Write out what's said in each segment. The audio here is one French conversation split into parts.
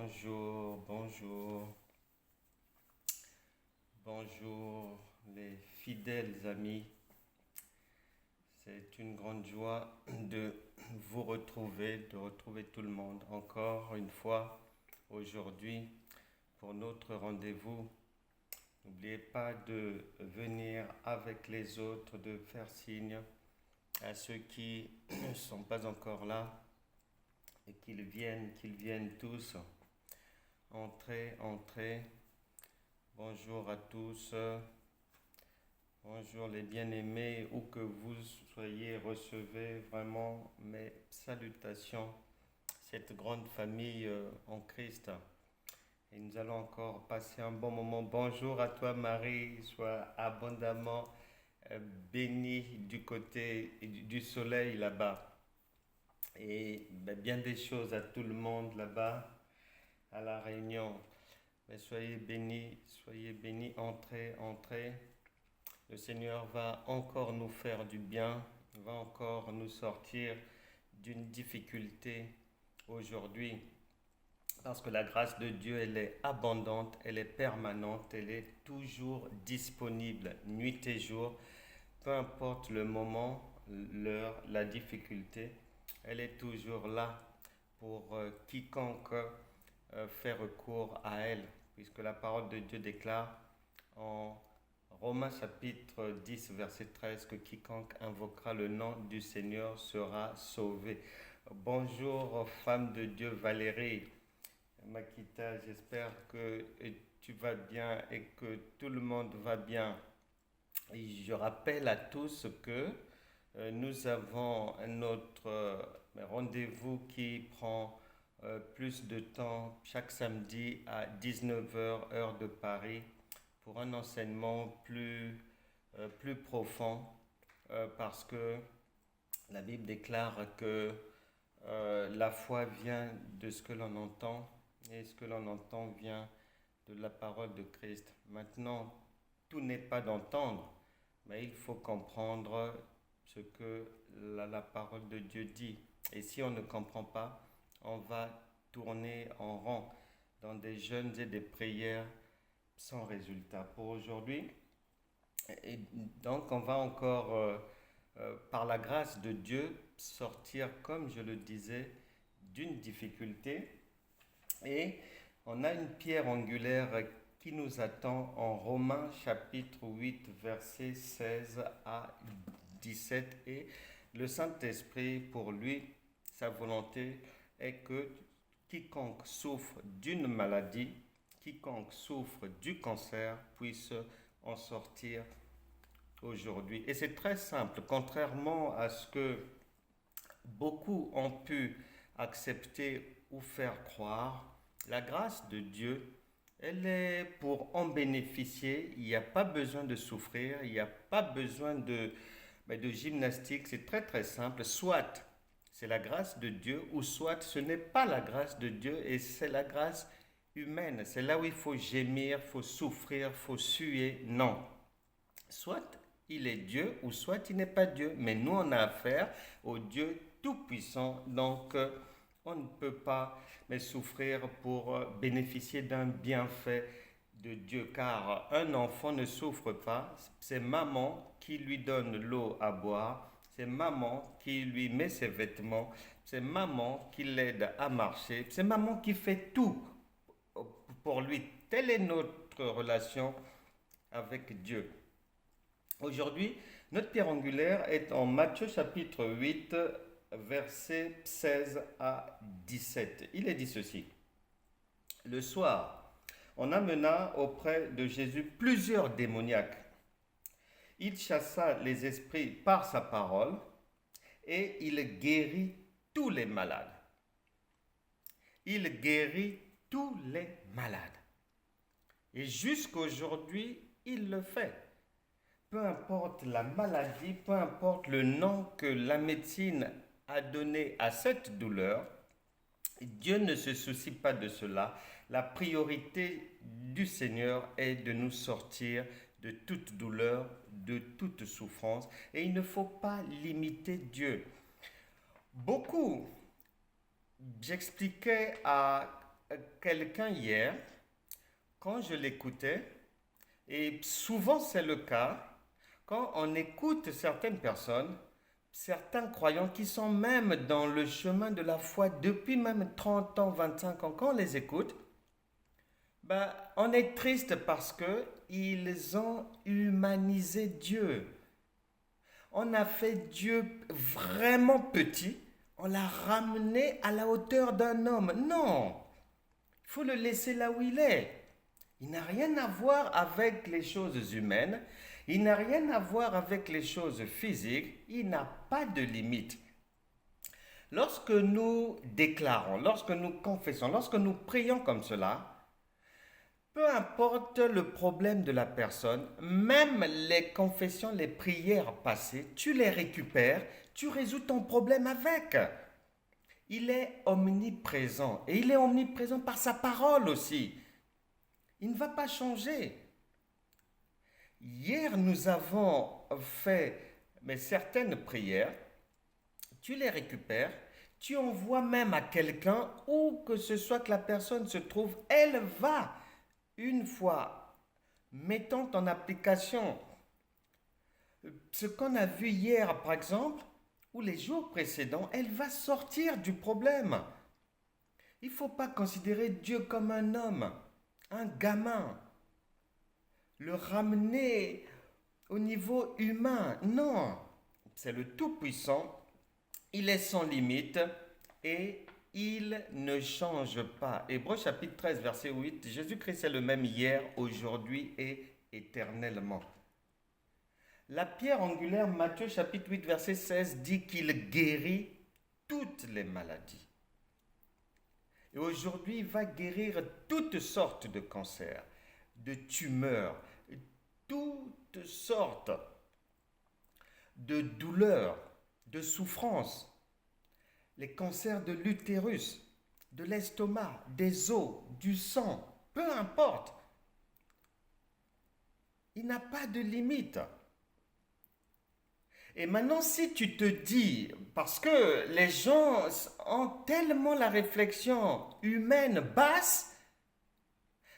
Bonjour, bonjour, bonjour les fidèles amis. C'est une grande joie de vous retrouver, de retrouver tout le monde encore une fois aujourd'hui pour notre rendez-vous. N'oubliez pas de venir avec les autres, de faire signe à ceux qui ne sont pas encore là et qu'ils viennent tous. Entrez, entrez. Bonjour à tous. Bonjour les bien-aimés, où que vous soyez, recevez vraiment mes salutations, cette grande famille en Christ. Et nous allons encore passer un bon moment. Bonjour à toi Marie, sois abondamment bénie du côté du soleil là-bas. Et bien des choses à tout le monde là-bas, à la Réunion. Mais soyez bénis, entrez, entrez. Le Seigneur va encore nous faire du bien, va encore nous sortir d'une difficulté aujourd'hui. Parce que la grâce de Dieu, elle est abondante, elle est permanente, elle est toujours disponible, nuit et jour. Peu importe le moment, l'heure, la difficulté, elle est toujours là pour quiconque fait recours à elle. Puisque la parole de Dieu déclare en Romains chapitre 10, verset 13, que quiconque invoquera le nom du Seigneur sera sauvé. Bonjour, femme de Dieu Valérie. Makita, j'espère que tu vas bien et que tout le monde va bien. Et je rappelle à tous que nous avons notre rendez-vous qui prend plus de temps chaque samedi à 19 heures heure de Paris, pour un enseignement plus profond, parce que la Bible déclare que la foi vient de ce que l'on entend, et ce que l'on entend vient de la parole de Christ. Maintenant, tout n'est pas d'entendre, mais il faut comprendre ce que la parole de Dieu dit. Et si on ne comprend pas, on va tourner en rond dans des jeûnes et des prières sans résultat. Pour aujourd'hui, et donc on va encore, par la grâce de Dieu, sortir, comme je le disais, d'une difficulté. Et on a une pierre angulaire qui nous attend en Romains chapitre 8, versets 16 à 17. Et le Saint-Esprit, pour lui, sa volonté est que quiconque souffre d'une maladie, quiconque souffre du cancer, puisse en sortir aujourd'hui. Et c'est très simple, contrairement à ce que beaucoup ont pu accepter ou faire croire, la grâce de Dieu, elle est pour en bénéficier. Il n'y a pas besoin de souffrir, il n'y a pas besoin de gymnastique. C'est très très simple. Soit c'est la grâce de Dieu, ou soit ce n'est pas la grâce de Dieu et c'est la grâce humaine. C'est là où il faut gémir, il faut souffrir, il faut suer. Non. Soit il est Dieu, ou soit il n'est pas Dieu. Mais nous, on a affaire au Dieu tout-puissant. Donc, on ne peut pas mais souffrir pour bénéficier d'un bienfait de Dieu. Car un enfant ne souffre pas. C'est maman qui lui donne l'eau à boire. C'est maman qui lui met ses vêtements. C'est maman qui l'aide à marcher. C'est maman qui fait tout pour lui. Telle est notre relation avec Dieu. Aujourd'hui, notre pierre angulaire est en Matthieu chapitre 8, versets 16 à 17. Il est dit ceci. Le soir, on amena auprès de Jésus plusieurs démoniaques. Il chassa les esprits par sa parole et il guérit tous les malades. Il guérit tous les malades. Et jusqu'aujourd'hui, il le fait. Peu importe la maladie, peu importe le nom que la médecine a donné à cette douleur, Dieu ne se soucie pas de cela. La priorité du Seigneur est de nous sortir de toute douleur, de toute souffrance. Et il ne faut pas limiter Dieu. J'expliquais à quelqu'un hier, quand je l'écoutais, et souvent c'est le cas, quand on écoute certaines personnes, certains croyants qui sont même dans le chemin de la foi depuis même 30 ans, 25 ans, quand on les écoute, ben, on est triste parce que ils ont humanisé Dieu. On a fait Dieu vraiment petit, on l'a ramené à la hauteur d'un homme. Non, il faut le laisser là où il est. Il n'a rien à voir avec les choses humaines, il n'a rien à voir avec les choses physiques, il n'a pas de limite. Lorsque nous déclarons, lorsque nous confessons, lorsque nous prions comme cela, peu importe le problème de la personne, même les confessions, les prières passées, tu les récupères, tu résous ton problème avec. Il est omniprésent et il est omniprésent par sa parole aussi. Il ne va pas changer. Hier, nous avons fait certaines prières, tu les récupères, tu envoies même à quelqu'un où que ce soit que la personne se trouve, elle va, une fois mettant en application ce qu'on a vu hier par exemple, ou les jours précédents, elle va sortir du problème. Il ne faut pas considérer Dieu comme un homme, un gamin, le ramener au niveau humain. Non, c'est le Tout-Puissant, il est sans limite et il ne change pas. Hébreux chapitre 13, verset 8, Jésus-Christ est le même hier, aujourd'hui et éternellement. La pierre angulaire, Matthieu chapitre 8, verset 16, dit qu'il guérit toutes les maladies. Et aujourd'hui, il va guérir toutes sortes de cancers, de tumeurs, toutes sortes de douleurs, de souffrances, les cancers de l'utérus, de l'estomac, des os, du sang, peu importe. Il n'a pas de limite. Et maintenant, si tu te dis, parce que les gens ont tellement la réflexion humaine basse,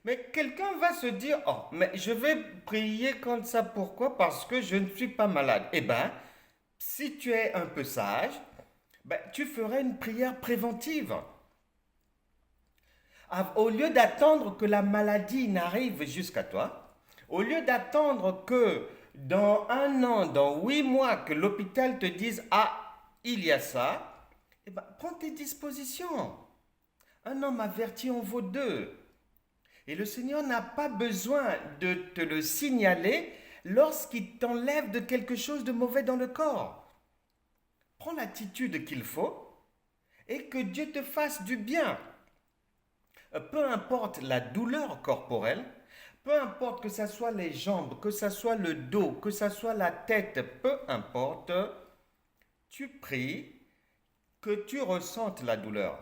mais quelqu'un va se dire, oh, mais je vais prier comme ça, pourquoi? Parce que je ne suis pas malade. Eh bien, si tu es un peu sage, tu ferais une prière préventive. Au lieu d'attendre que la maladie n'arrive jusqu'à toi, au lieu d'attendre que dans 1 an, dans 8 mois, que l'hôpital te dise, ah, il y a ça, eh ben, prends tes dispositions. Un homme averti en vaut deux. Et le Seigneur n'a pas besoin de te le signaler lorsqu'il t'enlève de quelque chose de mauvais dans le corps. Prends l'attitude qu'il faut et que Dieu te fasse du bien. Peu importe la douleur corporelle, peu importe que ce soit les jambes, que ce soit le dos, que ce soit la tête, peu importe, tu pries que tu ressentes la douleur,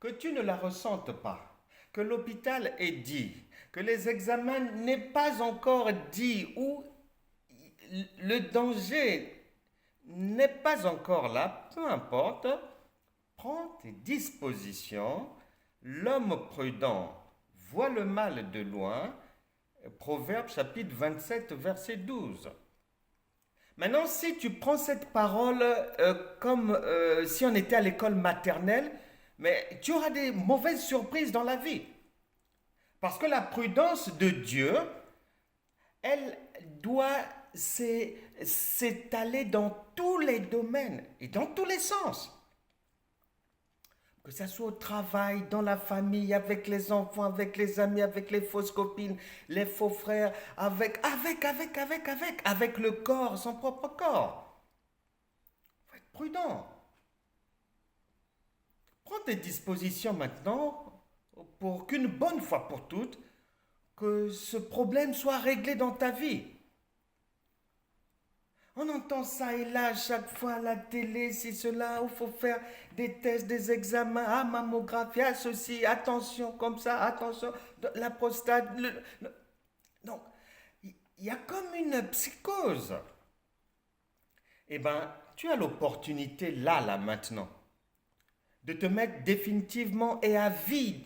que tu ne la ressentes pas, que l'hôpital ait dit, que les examens n'aient pas encore dit ou le danger n'est pas encore là, peu importe, prends tes dispositions. L'homme prudent voit le mal de loin. Proverbe chapitre 27, verset 12. Maintenant, si tu prends cette parole comme si on était à l'école maternelle, mais tu auras des mauvaises surprises dans la vie. Parce que la prudence de Dieu, elle doit s'étaler dans tous les domaines et dans tous les sens. Que ça soit au travail, dans la famille, avec les enfants, avec les amis, avec les fausses copines, les faux frères, avec le corps, son propre corps. Il faut être prudent. Prends tes dispositions maintenant pour qu'une bonne fois pour toutes, que ce problème soit réglé dans ta vie. On entend ça et là chaque fois à la télé, c'est cela, il faut faire des tests, des examens, ah, mammographie, ah, ceci, attention comme ça, attention, la prostate. Donc, il y a comme une psychose. Eh bien, tu as l'opportunité là, maintenant, de te mettre définitivement et à vie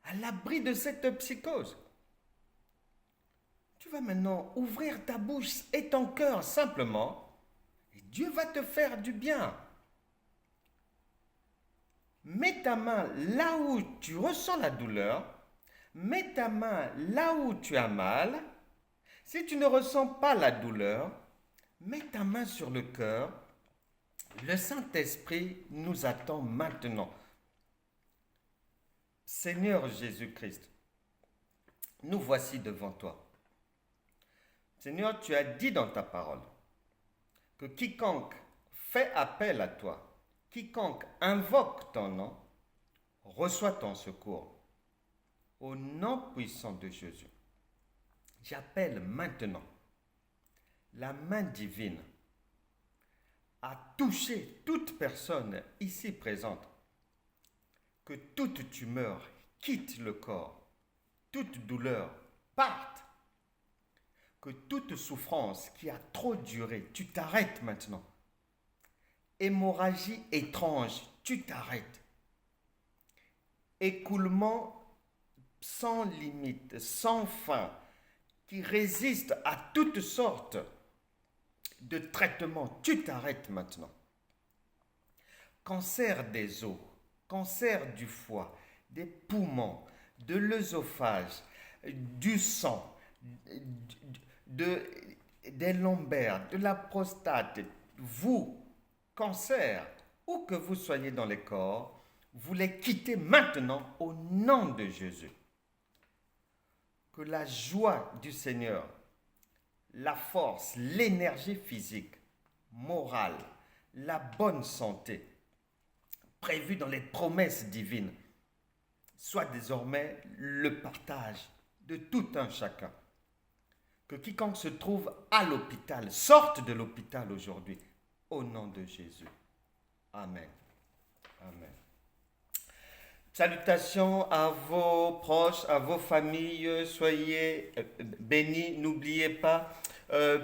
à l'abri de cette psychose. Tu vas maintenant ouvrir ta bouche et ton cœur simplement, et Dieu va te faire du bien. Mets ta main là où tu ressens la douleur, mets ta main là où tu as mal. Si tu ne ressens pas la douleur, mets ta main sur le cœur. Le Saint-Esprit nous attend maintenant. Seigneur Jésus-Christ, nous voici devant toi. Seigneur, tu as dit dans ta parole que quiconque fait appel à toi, quiconque invoque ton nom, reçoit ton secours. Au nom puissant de Jésus, j'appelle maintenant la main divine à toucher toute personne ici présente. Que toute tumeur quitte le corps, toute douleur parte. Que toute souffrance qui a trop duré, tu t'arrêtes maintenant. Hémorragie étrange, tu t'arrêtes. Écoulement sans limite, sans fin, qui résiste à toutes sortes de traitements, tu t'arrêtes maintenant. Cancer des os, cancer du foie, des poumons, de l'œsophage, du sang, des lombaires, de la prostate, vous, cancer, où que vous soyez dans les corps, vous les quittez maintenant au nom de Jésus. Que la joie du Seigneur, la force, l'énergie physique, morale, la bonne santé, prévue dans les promesses divines, soit désormais le partage de tout un chacun. Que quiconque se trouve à l'hôpital sorte de l'hôpital aujourd'hui, au nom de Jésus. Amen. Amen. Salutations à vos proches, à vos familles, soyez bénis. N'oubliez pas,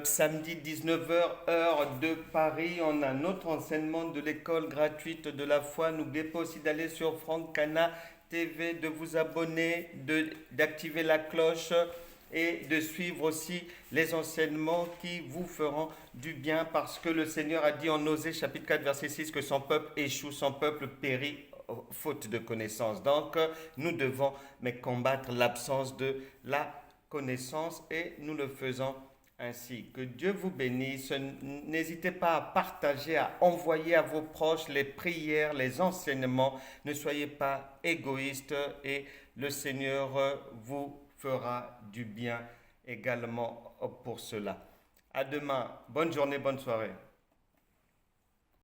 samedi 19h, heure de Paris, on a notre enseignement de l'école gratuite de la foi. N'oubliez pas aussi d'aller sur Franck Cana TV, de vous abonner, d'activer la cloche et de suivre aussi les enseignements qui vous feront du bien, parce que le Seigneur a dit en Osée chapitre 4 verset 6 que son peuple échoue, son peuple périt faute de connaissance. Donc nous devons combattre l'absence de la connaissance, et nous le faisons ainsi. Que Dieu vous bénisse. N'hésitez pas à partager, à envoyer à vos proches les prières, les enseignements. Ne soyez pas égoïstes, et le Seigneur vous fera du bien également pour cela. À demain. Bonne journée, bonne soirée.